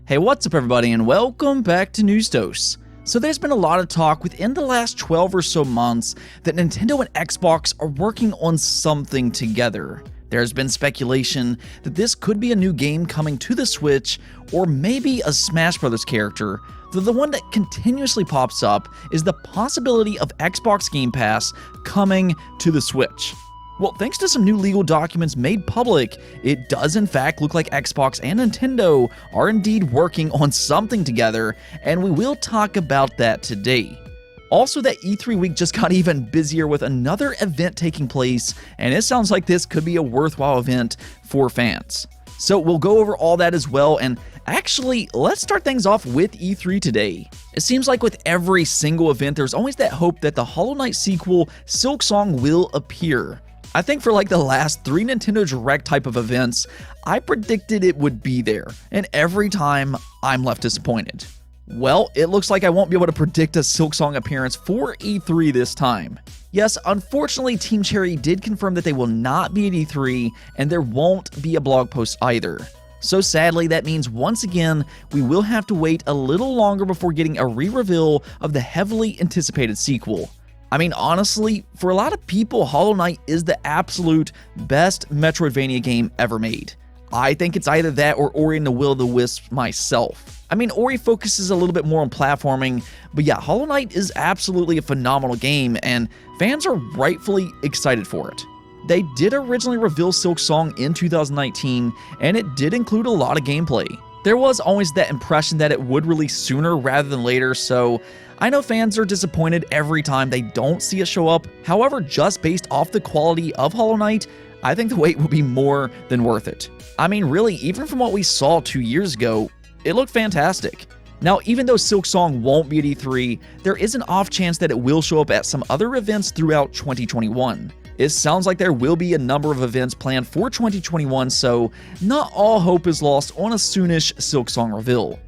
Hey, what's up everybody, and welcome back to News Dose. So there's been a lot of talk within the last 12 or so months that Nintendo and Xbox are working on something together. There's been speculation that this could be a new game coming to the Switch, or maybe a Smash Bros. Character, though the one that continuously pops up is the possibility of Xbox Game Pass coming to the Switch. Well, thanks to some new legal documents made public, it does in fact look like Xbox and Nintendo are indeed working on something together, and we will talk about that today. Also, that E3 week just got even busier with another event taking place, and it sounds like this could be a worthwhile event for fans. So we'll go over all that as well, and actually, let's start things off with E3 today. It seems like with every single event, there's always that hope that the Hollow Knight sequel, Silksong, will appear. I think for like the last 3 Nintendo Direct type of events, I predicted it would be there, and every time I'm left disappointed. Well, it looks like I won't be able to predict a Silksong appearance for E3 this time. Yes, unfortunately, Team Cherry did confirm that they will not be at E3, and there won't be a blog post either. So sadly, that means once again, we will have to wait a little longer before getting a re-reveal of the heavily anticipated sequel. I mean, honestly, for a lot of people, Hollow Knight is the absolute best Metroidvania game ever made. I think it's either that or Ori and the Will of the Wisps myself. I mean, Ori focuses a little bit more on platforming, but yeah, Hollow Knight is absolutely a phenomenal game, and fans are rightfully excited for it. They did originally reveal Silksong in 2019, and it did include a lot of gameplay. There was always that impression that it would release sooner rather than later, so I know fans are disappointed every time they don't see it show up. However, just based off the quality of Hollow Knight, I think the wait will be more than worth it. I mean, really, even from what we saw 2 years ago, it looked fantastic. Now, even though Silksong won't be at E3, there is an off chance that it will show up at some other events throughout 2021. It sounds like there will be a number of events planned for 2021, so not all hope is lost on a soonish Silksong reveal.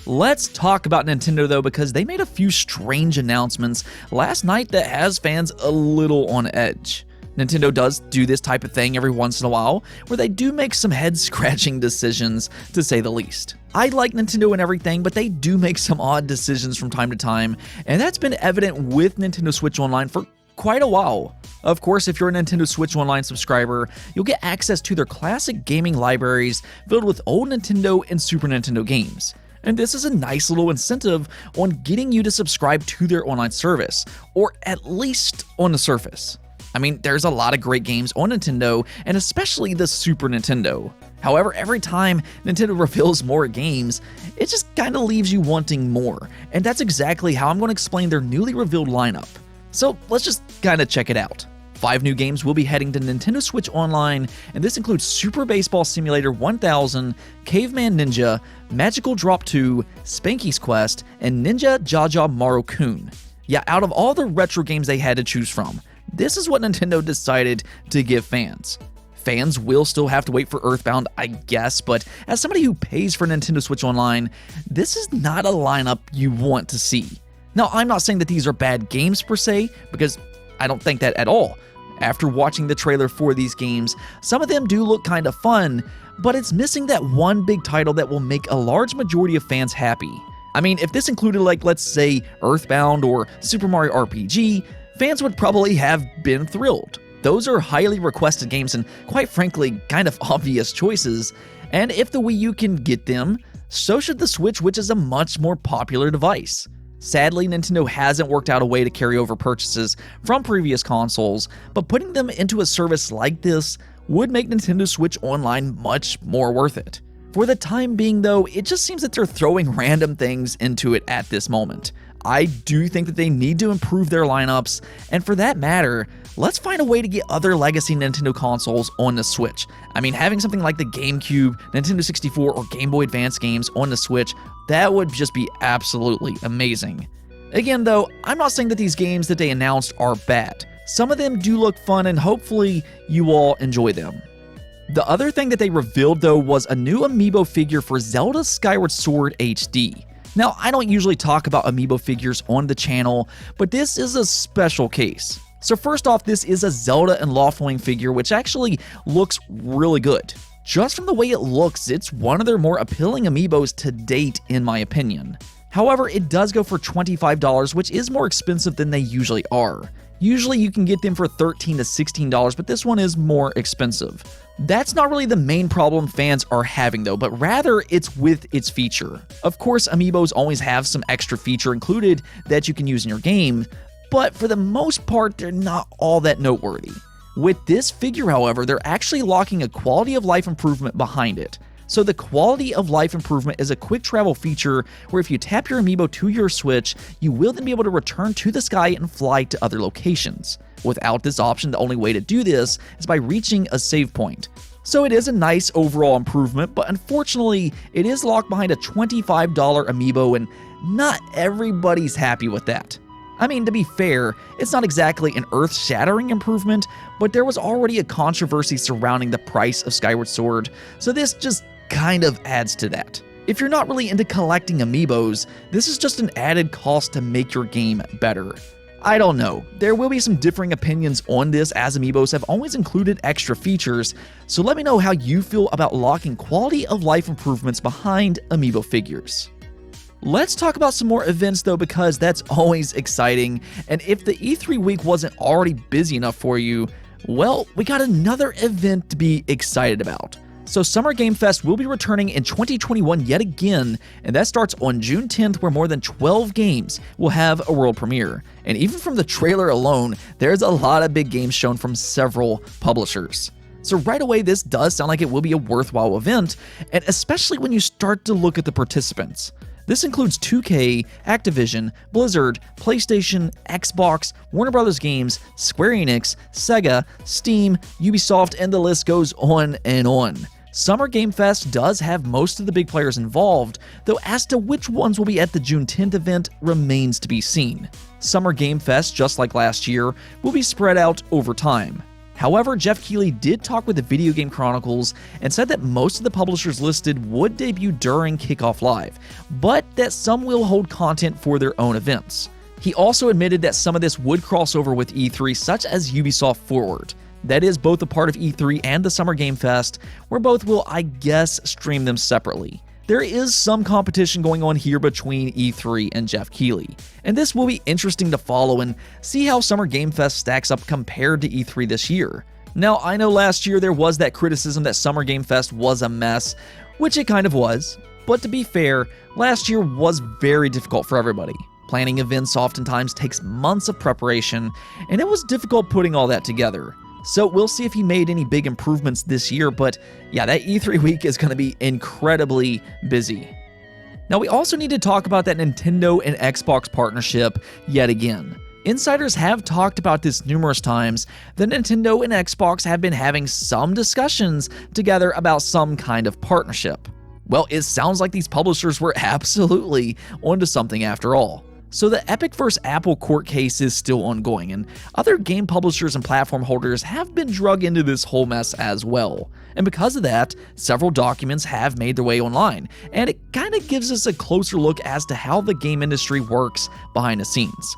Let's talk about Nintendo though, because they made a few strange announcements last night that has fans a little on edge. Nintendo does do this type of thing every once in a while, where they do make some head-scratching decisions, to say the least. I like Nintendo and everything, but they do make some odd decisions from time to time, and that's been evident with Nintendo Switch Online for quite a while. Of course, if you're a Nintendo Switch Online subscriber, you'll get access to their classic gaming libraries filled with old Nintendo and Super Nintendo games. And this is a nice little incentive on getting you to subscribe to their online service, or at least on the surface. I mean, there's a lot of great games on Nintendo, and especially the Super Nintendo. However, every time Nintendo reveals more games, it just kinda leaves you wanting more, and that's exactly how I'm going to explain their newly revealed lineup. So let's just kinda check it out. 5 new games will be heading to Nintendo Switch Online, and this includes Super Baseball Simulator 1000, Caveman Ninja, Magical Drop 2, Spanky's Quest, and Ninja Jaja Maru-kun. Yeah, out of all the retro games they had to choose from, this is what Nintendo decided to give fans. Fans will still have to wait for Earthbound, I guess, but as somebody who pays for Nintendo Switch Online, this is not a lineup you want to see. Now, I'm not saying that these are bad games per se, because I don't think that at all. After watching the trailer for these games, some of them do look kind of fun, but it's missing that one big title that will make a large majority of fans happy. I mean, if this included, like, let's say, Earthbound or Super Mario RPG, fans would probably have been thrilled. Those are highly requested games and, quite frankly, kind of obvious choices, and if the Wii U can get them, so should the Switch, which is a much more popular device. Sadly, Nintendo hasn't worked out a way to carry over purchases from previous consoles, but putting them into a service like this would make Nintendo Switch Online much more worth it. For the time being though, it just seems that they're throwing random things into it at this moment. I do think that they need to improve their lineups, and for that matter, let's find a way to get other legacy Nintendo consoles on the Switch. I mean, having something like the GameCube, Nintendo 64, or Game Boy Advance games on the Switch, that would just be absolutely amazing. Again though, I'm not saying that these games that they announced are bad. Some of them do look fun, and hopefully you all enjoy them. The other thing that they revealed though was a new Amiibo figure for Zelda Skyward Sword HD. Now, I don't usually talk about Amiibo figures on the channel, but this is a special case. So first off, this is a Zelda and Loftwing figure, which actually looks really good. Just from the way it looks, it's one of their more appealing amiibos to date in my opinion. However, it does go for $25, which is more expensive than they usually are. Usually you can get them for $13 to $16, but this one is more expensive. That's not really the main problem fans are having though, but rather it's with its feature. Of course, amiibos always have some extra feature included that you can use in your game, but for the most part, they're not all that noteworthy. With this figure, however, they're actually locking a quality of life improvement behind it. So the quality of life improvement is a quick travel feature where if you tap your amiibo to your Switch, you will then be able to return to the sky and fly to other locations. Without this option, the only way to do this is by reaching a save point. So it is a nice overall improvement, but unfortunately, it is locked behind a $25 amiibo and not everybody's happy with that. I mean, to be fair, it's not exactly an earth-shattering improvement, but there was already a controversy surrounding the price of Skyward Sword, so this just kind of adds to that. If you're not really into collecting amiibos, this is just an added cost to make your game better. I don't know, there will be some differing opinions on this as amiibos have always included extra features, so let me know how you feel about locking quality of life improvements behind amiibo figures. Let's talk about some more events though, because that's always exciting, and if the E3 week wasn't already busy enough for you, well, we got another event to be excited about. So Summer Game Fest will be returning in 2021 yet again, and that starts on June 10th where more than 12 games will have a world premiere. And even from the trailer alone, there's a lot of big games shown from several publishers. So right away, this does sound like it will be a worthwhile event, and especially when you start to look at the participants. This includes 2K, Activision, Blizzard, PlayStation, Xbox, Warner Bros. Games, Square Enix, Sega, Steam, Ubisoft, and the list goes on and on. Summer Game Fest does have most of the big players involved, though as to which ones will be at the June 10th event remains to be seen. Summer Game Fest, just like last year, will be spread out over time. However, Jeff Keighley did talk with the Video Game Chronicles and said that most of the publishers listed would debut during Kickoff Live, but that some will hold content for their own events. He also admitted that some of this would cross over with E3, such as Ubisoft Forward. That is both a part of E3 and the Summer Game Fest, where both will, I guess, stream them separately. There is some competition going on here between E3 and Jeff Keighley, and this will be interesting to follow and see how Summer Game Fest stacks up compared to E3 this year. Now, I know last year there was that criticism that Summer Game Fest was a mess, which it kind of was, but to be fair, last year was very difficult for everybody. Planning events oftentimes takes months of preparation, and it was difficult putting all that together. So we'll see if he made any big improvements this year, but yeah, that E3 week is going to be incredibly busy. Now we also need to talk about that Nintendo and Xbox partnership yet again. Insiders have talked about this numerous times, that Nintendo and Xbox have been having some discussions together about some kind of partnership. Well, it sounds like these publishers were absolutely onto something after all. So the Epic vs. Apple court case is still ongoing, and other game publishers and platform holders have been drug into this whole mess as well. And because of that, several documents have made their way online, and it kind of gives us a closer look as to how the game industry works behind the scenes.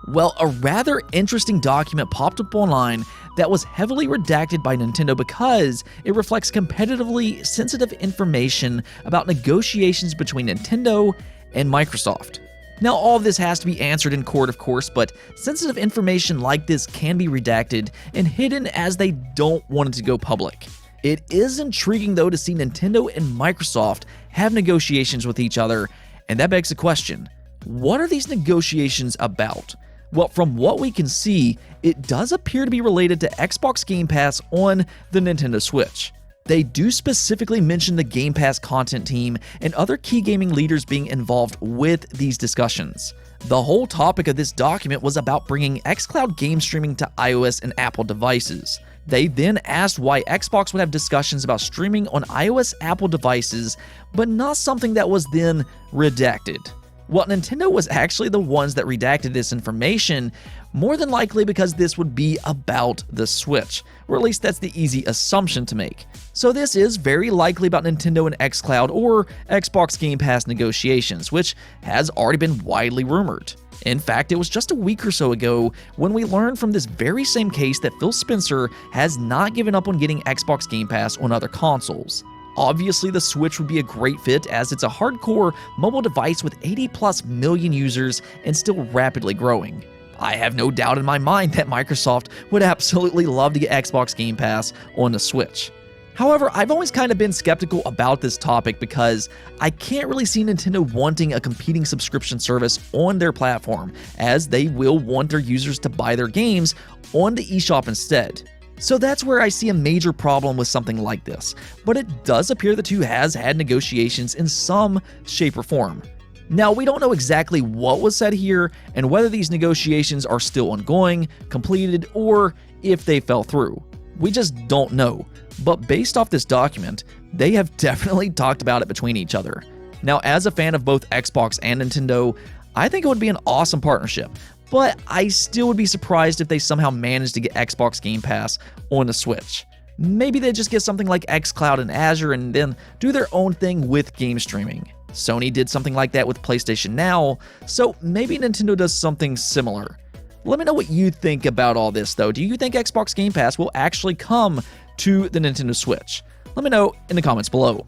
Well, a rather interesting document popped up online that was heavily redacted by Nintendo because it reflects competitively sensitive information about negotiations between Nintendo and Microsoft. Now, all of this has to be answered in court, of course, but sensitive information like this can be redacted and hidden as they don't want it to go public. It is intriguing, though, to see Nintendo and Microsoft have negotiations with each other, and that begs the question, what are these negotiations about? Well, from what we can see, it does appear to be related to Xbox Game Pass on the Nintendo Switch. They do specifically mention the Game Pass content team and other key gaming leaders being involved with these discussions. The whole topic of this document was about bringing xCloud game streaming to iOS and Apple devices. They then asked why Xbox would have discussions about streaming on iOS Apple devices, but not something that was then redacted. Well, Nintendo was actually the ones that redacted this information, more than likely because this would be about the Switch, or at least that's the easy assumption to make. So this is very likely about Nintendo and xCloud or Xbox Game Pass negotiations, which has already been widely rumored. In fact, it was just a week or so ago when we learned from this very same case that Phil Spencer has not given up on getting Xbox Game Pass on other consoles. Obviously, the Switch would be a great fit as it's a hardcore mobile device with 80+ million users and still rapidly growing. I have no doubt in my mind that Microsoft would absolutely love to get Xbox Game Pass on the Switch. However, I've always kind of been skeptical about this topic because I can't really see Nintendo wanting a competing subscription service on their platform, as they will want their users to buy their games on the eShop instead. So that's where I see a major problem with something like this, but it does appear the two has had negotiations in some shape or form. Now, we don't know exactly what was said here and whether these negotiations are still ongoing, completed, or if they fell through. We just don't know. But based off this document, they have definitely talked about it between each other. Now, as a fan of both Xbox and Nintendo, I think it would be an awesome partnership, but I still would be surprised if they somehow managed to get Xbox Game Pass on the Switch. Maybe they just get something like xCloud and Azure and then do their own thing with game streaming. Sony did something like that with PlayStation Now, so maybe Nintendo does something similar. Let me know what you think about all this, though. Do you think Xbox Game Pass will actually come to the Nintendo Switch? Let me know in the comments below.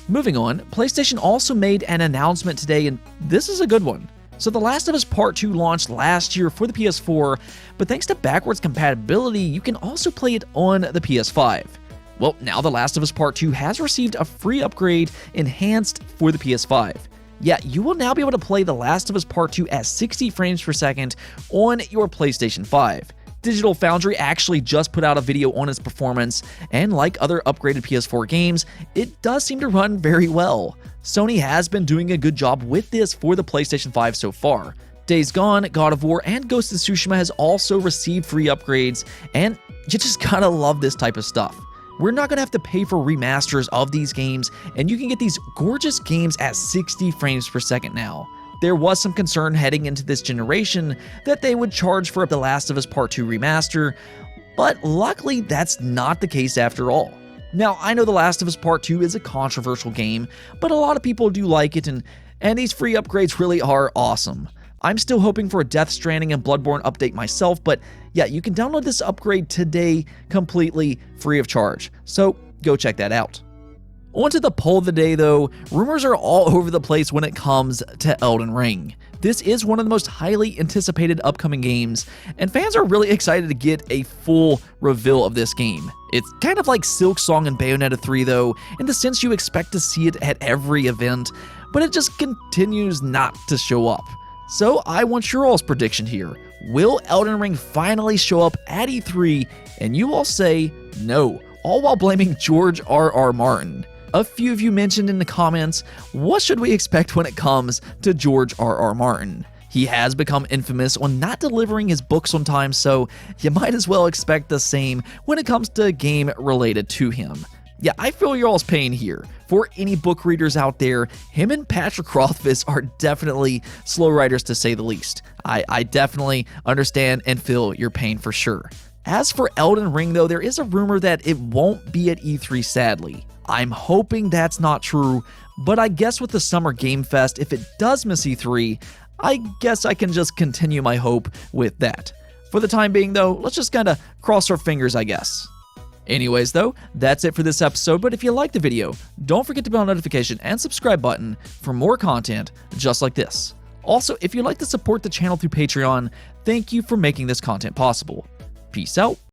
Moving on, PlayStation also made an announcement today, and this is a good one. So The Last of Us Part 2 launched last year for the PS4, but thanks to backwards compatibility, you can also play it on the PS5. Well, now The Last of Us Part 2 has received a free upgrade enhanced for the PS5. Yeah, you will now be able to play The Last of Us Part 2 at 60 frames per second on your PlayStation 5. Digital Foundry actually just put out a video on its performance, and like other upgraded PS4 games, it does seem to run very well. Sony has been doing a good job with this for the PlayStation 5 so far. Days Gone, God of War, and Ghost of Tsushima has also received free upgrades, and you just gotta love this type of stuff. We're not going to have to pay for remasters of these games, and you can get these gorgeous games at 60 frames per second now. There was some concern heading into this generation that they would charge for The Last of Us Part 2 remaster, but luckily that's not the case after all. Now, I know The Last of Us Part 2 is a controversial game, but a lot of people do like it, and these free upgrades really are awesome. I'm still hoping for a Death Stranding and Bloodborne update myself, but yeah, you can download this upgrade today completely free of charge, so go check that out. On to the poll of the day though, rumors are all over the place when it comes to Elden Ring. This is one of the most highly anticipated upcoming games, and fans are really excited to get a full reveal of this game. It's kind of like Silksong and Bayonetta 3 though, in the sense you expect to see it at every event, but it just continues not to show up. So I want your all's prediction here. Will Elden Ring finally show up at E3? And you all say no, all while blaming George R.R. Martin. A few of you mentioned in the comments, what should we expect when it comes to George R.R. Martin? He has become infamous on not delivering his books on time, so you might as well expect the same when it comes to a game related to him. Yeah, I feel your all's pain here. For any book readers out there, him and Patrick Rothfuss are definitely slow writers to say the least. I definitely understand and feel your pain for sure. As for Elden Ring though, there is a rumor that it won't be at E3 sadly. I'm hoping that's not true, but I guess with the Summer Game Fest, if it does miss E3, I guess I can just continue my hope with that. For the time being though, let's just kinda cross our fingers, I guess. Anyways though, that's it for this episode, but if you liked the video, don't forget to bell notification and subscribe button for more content just like this. Also, if you'd like to support the channel through Patreon, thank you for making this content possible. Peace out.